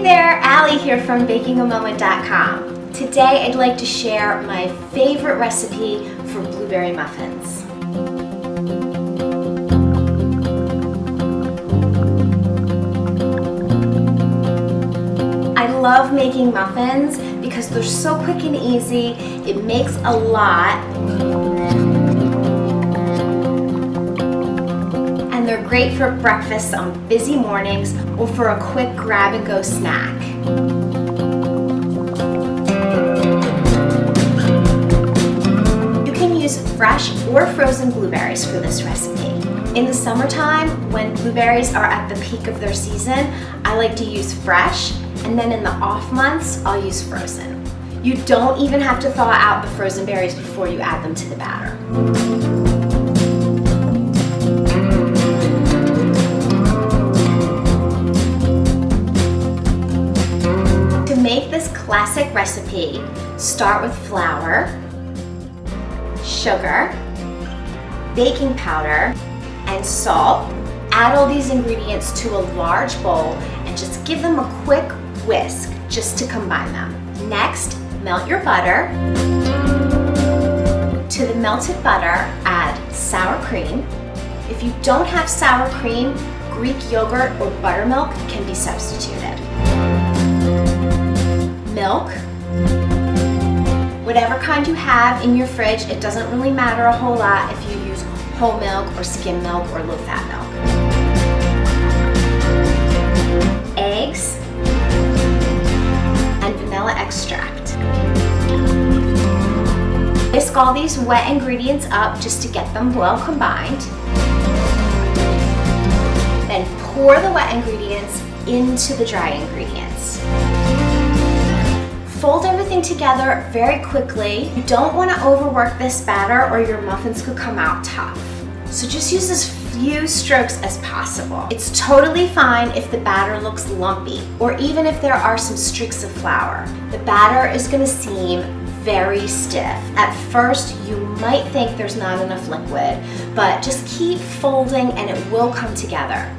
there, Allie here from bakingamoment.com. Today I'd like to share my favorite recipe for blueberry muffins. I love making muffins because they're so quick and easy. It makes a lot. And they're great for breakfast on busy mornings or for a quick grab-and-go snack. You can use fresh or frozen blueberries for this recipe. In the summertime, when blueberries are at the peak of their season, I like to use fresh, and then in the off months, I'll use frozen. You don't even have to thaw out the frozen berries before you add them to the batter. To make this classic recipe, start with flour, sugar, baking powder, and salt. Add all these ingredients to a large bowl and just give them a quick whisk just to combine them. Next, melt your butter. To the melted butter, add sour cream. If you don't have sour cream, Greek yogurt or buttermilk can be substituted. Milk. Whatever kind you have in your fridge, it doesn't really matter a whole lot if you use whole milk or skim milk or low-fat milk. Eggs and vanilla extract. Whisk all these wet ingredients up just to get them well combined. Then pour the wet ingredients into the dry ingredients. Fold everything together very quickly. You don't want to overwork this batter or your muffins could come out tough. So just use as few strokes as possible. It's totally fine if the batter looks lumpy or even if there are some streaks of flour. The batter is going to seem very stiff. At first, you might think there's not enough liquid, but just keep folding and it will come together.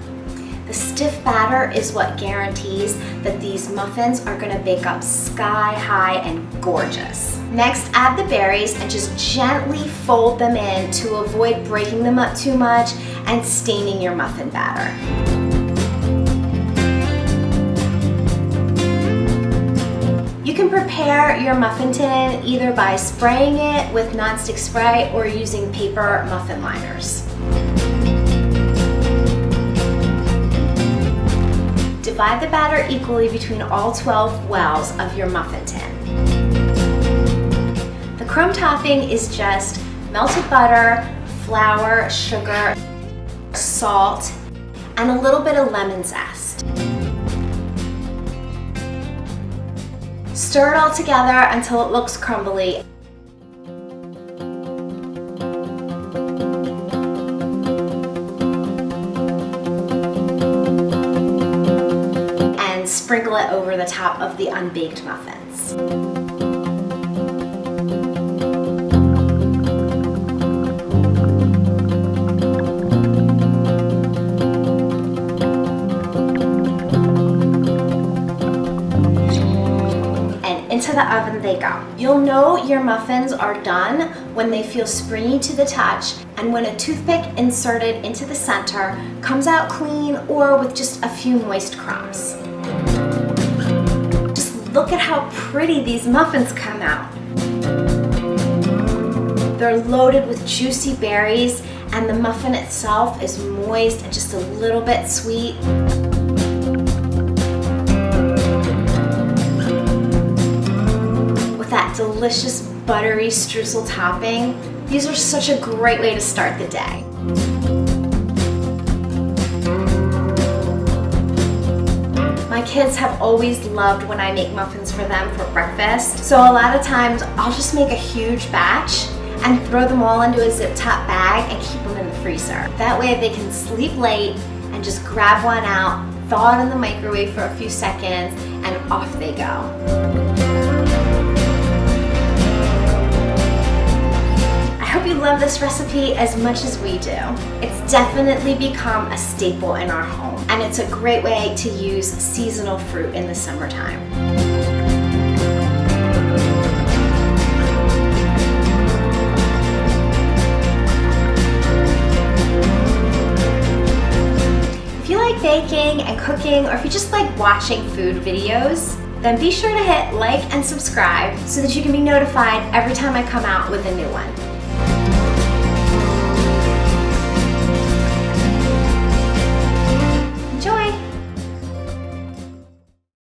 The stiff batter is what guarantees that these muffins are going to bake up sky high and gorgeous. Next, add the berries and just gently fold them in to avoid breaking them up too much and staining your muffin batter. You can prepare your muffin tin either by spraying it with nonstick spray or using paper muffin liners. Divide the batter equally between all 12 wells of your muffin tin. The crumb topping is just melted butter, flour, sugar, salt, and a little bit of lemon zest. Stir it all together until it looks crumbly. Sprinkle it over the top of the unbaked muffins. And into the oven they go. You'll know your muffins are done when they feel springy to the touch and when a toothpick inserted into the center comes out clean or with just a few moist crumbs. Look at how pretty these muffins come out. They're loaded with juicy berries and the muffin itself is moist and just a little bit sweet. With that delicious buttery streusel topping, these are such a great way to start the day. My kids have always loved when I make muffins for them for breakfast. So a lot of times I'll just make a huge batch and throw them all into a zip top bag and keep them in the freezer. That way they can sleep late and just grab one out, thaw it in the microwave for a few seconds, and off they go. I hope you you love this recipe as much as we do. It's definitely become a staple in our home, and it's a great way to use seasonal fruit in the summertime. If you like baking and cooking, or if you just like watching food videos, then be sure to hit like and subscribe so that you can be notified every time I come out with a new one. Enjoy!